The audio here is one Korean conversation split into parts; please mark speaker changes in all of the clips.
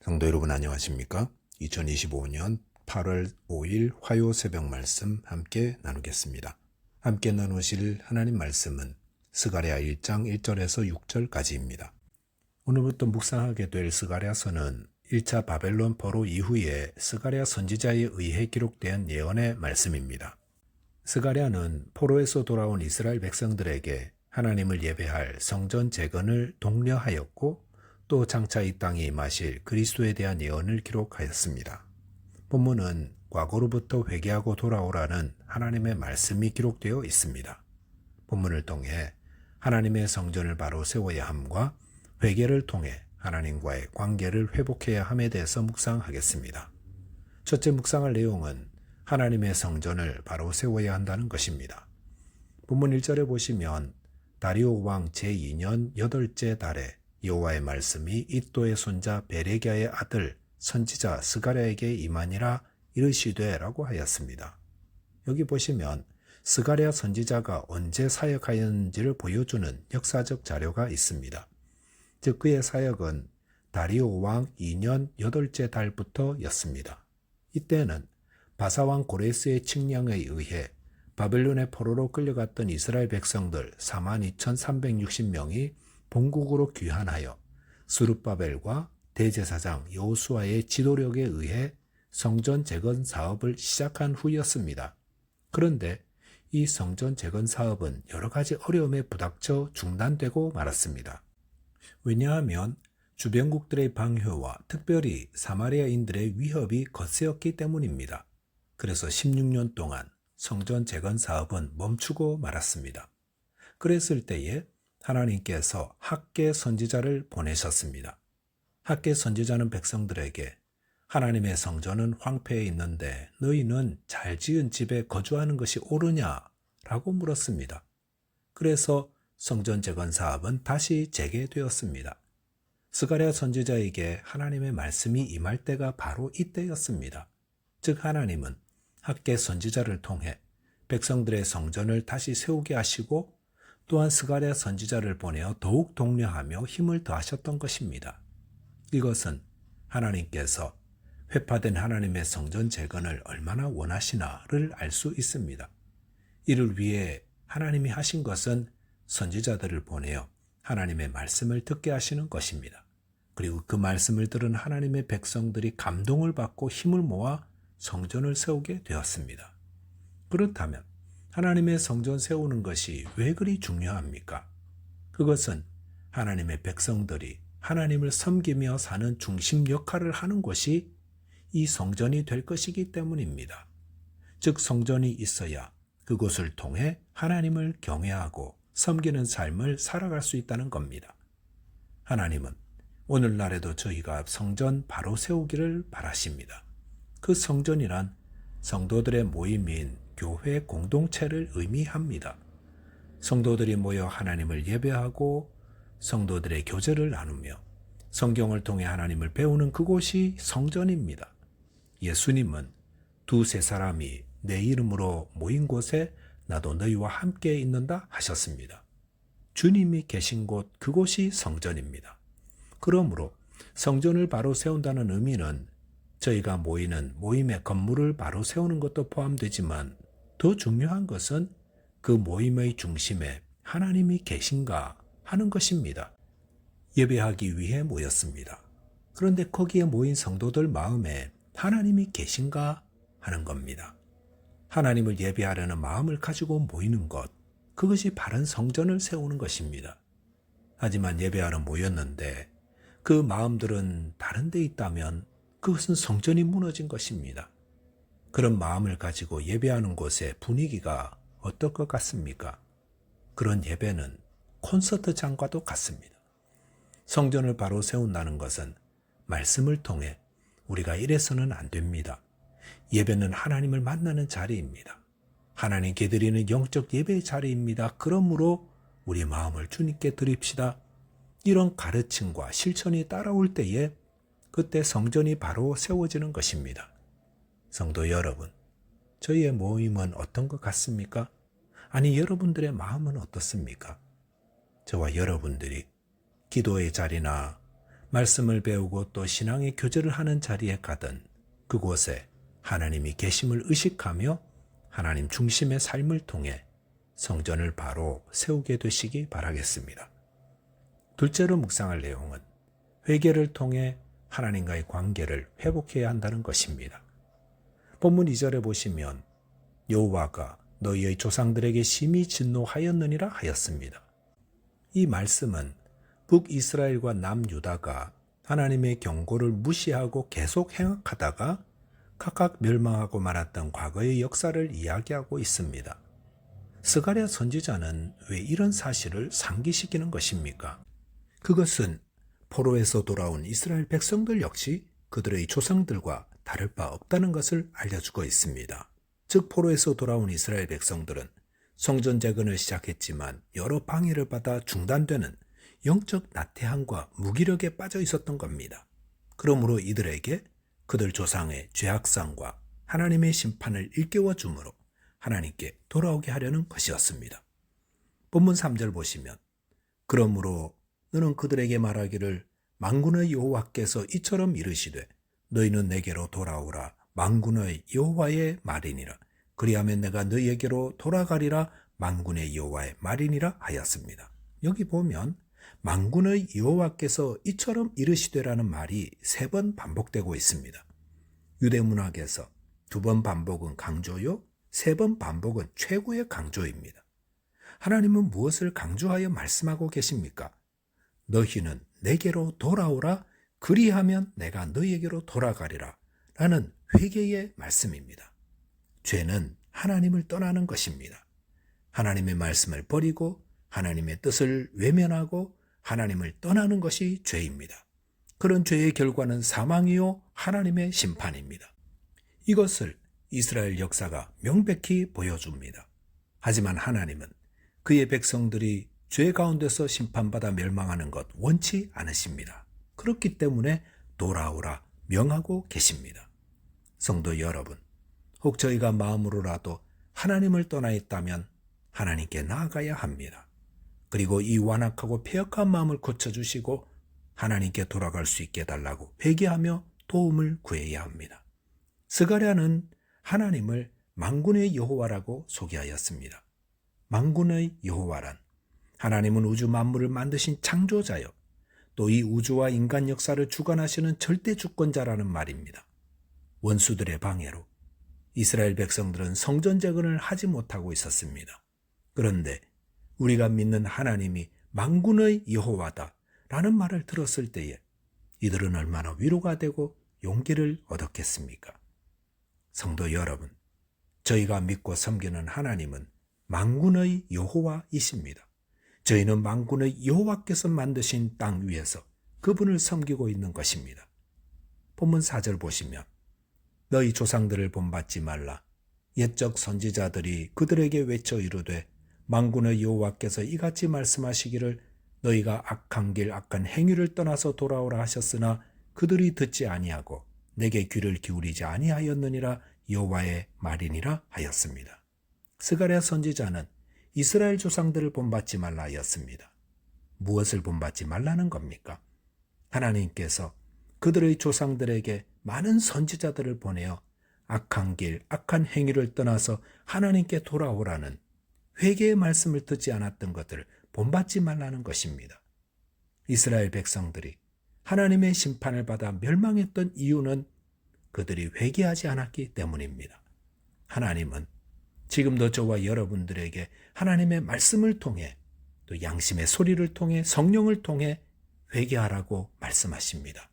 Speaker 1: 성도 여러분 안녕하십니까? 2025년 8월 5일 화요 새벽 말씀 함께 나누겠습니다. 함께 나누실 하나님 말씀은 스가랴 1장 1절에서 6절까지입니다. 오늘부터 묵상하게 될 스가랴서는 1차 바벨론 포로 이후에 스가랴 선지자에 의해 기록된 예언의 말씀입니다. 스가랴는 포로에서 돌아온 이스라엘 백성들에게 하나님을 예배할 성전 재건을 독려하였고 또 장차 이 땅에 임하실 그리스도에 대한 예언을 기록하였습니다. 본문은 과거로부터 회개하고 돌아오라는 하나님의 말씀이 기록되어 있습니다. 본문을 통해 하나님의 성전을 바로 세워야 함과 회개를 통해 하나님과의 관계를 회복해야 함에 대해서 묵상하겠습니다. 첫째 묵상할 내용은 하나님의 성전을 바로 세워야 한다는 것입니다. 본문 1절에 보시면 다리오 왕 제2년 8째 달에 여호와의 말씀이 iddo의 손자 베레기야의 아들 선지자 스가랴에게 임하니라 이르시되 라고 하였습니다. 여기 보시면 스가랴 선지자가 언제 사역하였는지를 보여주는 역사적 자료가 있습니다. 즉 그의 사역은 다리오 왕 2년 8째 달부터 였습니다. 이때는 바사왕 고레스의 칙령에 의해 바벨론의 포로로 끌려갔던 이스라엘 백성들 42,360명이 본국으로 귀환하여 스룹바벨과 대제사장 여호수아의 지도력에 의해 성전 재건 사업을 시작한 후였습니다. 그런데 이 성전 재건 사업은 여러 가지 어려움에 부닥쳐 중단되고 말았습니다. 왜냐하면 주변국들의 방해와 특별히 사마리아인들의 위협이 거세었기 때문입니다. 그래서 16년 동안 성전 재건 사업은 멈추고 말았습니다. 그랬을 때에 하나님께서 학개 선지자를 보내셨습니다. 학개 선지자는 백성들에게 하나님의 성전은 황폐해 있는데 너희는 잘 지은 집에 거주하는 것이 옳으냐라고 물었습니다. 그래서 성전 재건 사업은 다시 재개되었습니다. 스가랴 선지자에게 하나님의 말씀이 임할 때가 바로 이때였습니다. 즉 하나님은 학개 선지자를 통해 백성들의 성전을 다시 세우게 하시고 또한 스가랴 선지자를 보내어 더욱 독려하며 힘을 더하셨던 것입니다. 이것은 하나님께서 회파된 하나님의 성전 재건을 얼마나 원하시나를 알 수 있습니다. 이를 위해 하나님이 하신 것은 선지자들을 보내어 하나님의 말씀을 듣게 하시는 것입니다. 그리고 그 말씀을 들은 하나님의 백성들이 감동을 받고 힘을 모아 성전을 세우게 되었습니다. 그렇다면 하나님의 성전 세우는 것이 왜 그리 중요합니까? 그것은 하나님의 백성들이 하나님을 섬기며 사는 중심 역할을 하는 것이 이 성전이 될 것이기 때문입니다. 즉 성전이 있어야 그곳을 통해 하나님을 경외하고 섬기는 삶을 살아갈 수 있다는 겁니다. 하나님은 오늘날에도 저희가 성전 바로 세우기를 바라십니다. 그 성전이란 성도들의 모임인 교회 공동체를 의미합니다. 성도들이 모여 하나님을 예배하고 성도들의 교제를 나누며 성경을 통해 하나님을 배우는 그곳이 성전입니다. 예수님은 두세 사람이 내 이름으로 모인 곳에 나도 너희와 함께 있는다 하셨습니다. 주님이 계신 곳 그곳이 성전입니다. 그러므로 성전을 바로 세운다는 의미는 저희가 모이는 모임의 건물을 바로 세우는 것도 포함되지만 더 중요한 것은 그 모임의 중심에 하나님이 계신가 하는 것입니다. 예배하기 위해 모였습니다. 그런데 거기에 모인 성도들 마음에 하나님이 계신가 하는 겁니다. 하나님을 예배하려는 마음을 가지고 모이는 것, 그것이 바른 성전을 세우는 것입니다. 하지만 예배하러 모였는데 그 마음들은 다른 데 있다면 그것은 성전이 무너진 것입니다. 그런 마음을 가지고 예배하는 곳의 분위기가 어떨 것 같습니까? 그런 예배는 콘서트장과도 같습니다. 성전을 바로 세운다는 것은 말씀을 통해 우리가 이래서는 안 됩니다. 예배는 하나님을 만나는 자리입니다. 하나님께 드리는 영적 예배의 자리입니다. 그러므로 우리 마음을 주님께 드립시다. 이런 가르침과 실천이 따라올 때에 그때 성전이 바로 세워지는 것입니다. 성도 여러분, 저희의 모임은 어떤 것 같습니까? 아니, 여러분들의 마음은 어떻습니까? 저와 여러분들이 기도의 자리나 말씀을 배우고 또 신앙의 교제를 하는 자리에 가든 그곳에 하나님이 계심을 의식하며 하나님 중심의 삶을 통해 성전을 바로 세우게 되시기 바라겠습니다. 둘째로 묵상할 내용은 회개를 통해 하나님과의 관계를 회복해야 한다는 것입니다. 본문 2절에 보시면 여호와가 너희의 조상들에게 심히 진노하였느니라 하였습니다. 이 말씀은 북이스라엘과 남유다가 하나님의 경고를 무시하고 계속 행악하다가 각각 멸망하고 말았던 과거의 역사를 이야기하고 있습니다. 스가랴 선지자는 왜 이런 사실을 상기시키는 것입니까? 그것은 포로에서 돌아온 이스라엘 백성들 역시 그들의 조상들과 다를 바 없다는 것을 알려주고 있습니다. 즉 포로에서 돌아온 이스라엘 백성들은 성전 재건을 시작했지만 여러 방해를 받아 중단되는 영적 나태함과 무기력에 빠져 있었던 겁니다. 그러므로 이들에게 그들 조상의 죄악상과 하나님의 심판을 일깨워 주므로 하나님께 돌아오게 하려는 것이었습니다. 본문 3절 보시면 그러므로 너는 그들에게 말하기를 만군의 여호와께서 이처럼 이르시되 너희는 내게로 돌아오라 만군의 여호와의 말이니라 그리하면 내가 너희에게로 돌아가리라 만군의 여호와의 말이니라 하였습니다. 여기 보면 만군의 여호와께서 이처럼 이르시되라는 말이 3번 반복되고 있습니다. 유대문학에서 2번 반복은 강조요, 3번 반복은 최고의 강조입니다. 하나님은 무엇을 강조하여 말씀하고 계십니까? 너희는 내게로 돌아오라 그리하면 내가 너희에게로 돌아가리라 라는 회개의 말씀입니다. 죄는 하나님을 떠나는 것입니다. 하나님의 말씀을 버리고 하나님의 뜻을 외면하고 하나님을 떠나는 것이 죄입니다. 그런 죄의 결과는 사망이요 하나님의 심판입니다. 이것을 이스라엘 역사가 명백히 보여줍니다. 하지만 하나님은 그의 백성들이 죄 가운데서 심판받아 멸망하는 것 원치 않으십니다. 그렇기 때문에 돌아오라 명하고 계십니다. 성도 여러분, 혹 저희가 마음으로라도 하나님을 떠나 있다면 하나님께 나아가야 합니다. 그리고 이 완악하고 패역한 마음을 고쳐주시고 하나님께 돌아갈 수 있게 해달라고 회개하며 도움을 구해야 합니다. 스가랴는 하나님을 만군의 여호와라고 소개하였습니다. 만군의 여호와란 하나님은 우주 만물을 만드신 창조자요 또 이 우주와 인간 역사를 주관하시는 절대 주권자라는 말입니다. 원수들의 방해로 이스라엘 백성들은 성전 재건을 하지 못하고 있었습니다. 그런데 우리가 믿는 하나님이 만군의 여호와다 라는 말을 들었을 때에 이들은 얼마나 위로가 되고 용기를 얻었겠습니까? 성도 여러분, 저희가 믿고 섬기는 하나님은 만군의 여호와이십니다. 저희는 만군의 여호와께서 만드신 땅 위에서 그분을 섬기고 있는 것입니다. 본문 4절 보시면 너희 조상들을 본받지 말라. 옛적 선지자들이 그들에게 외쳐 이르되 만군의 여호와께서 이같이 말씀하시기를 너희가 악한 길 악한 행위를 떠나서 돌아오라 하셨으나 그들이 듣지 아니하고 내게 귀를 기울이지 아니하였느니라 여호와의 말이니라 하였습니다. 스가랴 선지자는 이스라엘 조상들을 본받지 말라 하였습니다. 무엇을 본받지 말라는 겁니까? 하나님께서 그들의 조상들에게 많은 선지자들을 보내어 악한 길, 악한 행위를 떠나서 하나님께 돌아오라는 회개의 말씀을 듣지 않았던 것들을 본받지 말라는 것입니다. 이스라엘 백성들이 하나님의 심판을 받아 멸망했던 이유는 그들이 회개하지 않았기 때문입니다. 하나님은 지금도 저와 여러분들에게 하나님의 말씀을 통해 또 양심의 소리를 통해 성령을 통해 회개하라고 말씀하십니다.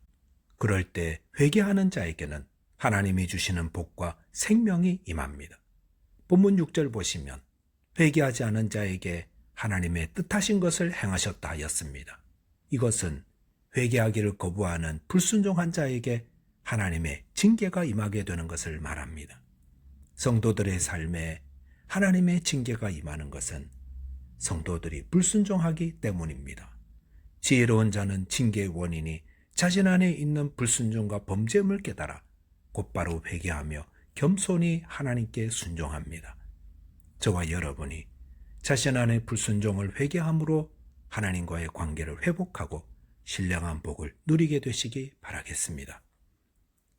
Speaker 1: 그럴 때 회개하는 자에게는 하나님이 주시는 복과 생명이 임합니다. 본문 6절 보시면 회개하지 않은 자에게 하나님의 뜻하신 것을 행하셨다 하였습니다. 이것은 회개하기를 거부하는 불순종한 자에게 하나님의 징계가 임하게 되는 것을 말합니다. 성도들의 삶에 하나님의 징계가 임하는 것은 성도들이 불순종하기 때문입니다. 지혜로운 자는 징계의 원인이 자신 안에 있는 불순종과 범죄임을 깨달아 곧바로 회개하며 겸손히 하나님께 순종합니다. 저와 여러분이 자신 안의 불순종을 회개함으로 하나님과의 관계를 회복하고 신령한 복을 누리게 되시기 바라겠습니다.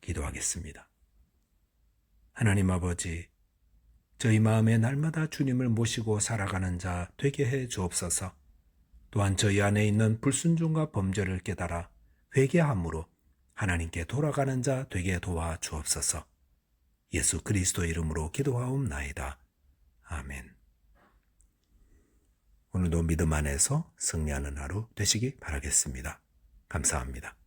Speaker 1: 기도하겠습니다. 하나님 아버지, 저희 마음에 날마다 주님을 모시고 살아가는 자 되게 해 주옵소서. 또한 저희 안에 있는 불순종과 범죄를 깨달아 회개함으로 하나님께 돌아가는 자 되게 도와 주옵소서. 예수 그리스도 이름으로 기도하옵나이다. 아멘. 오늘도 믿음 안에서 승리하는 하루 되시기 바라겠습니다. 감사합니다.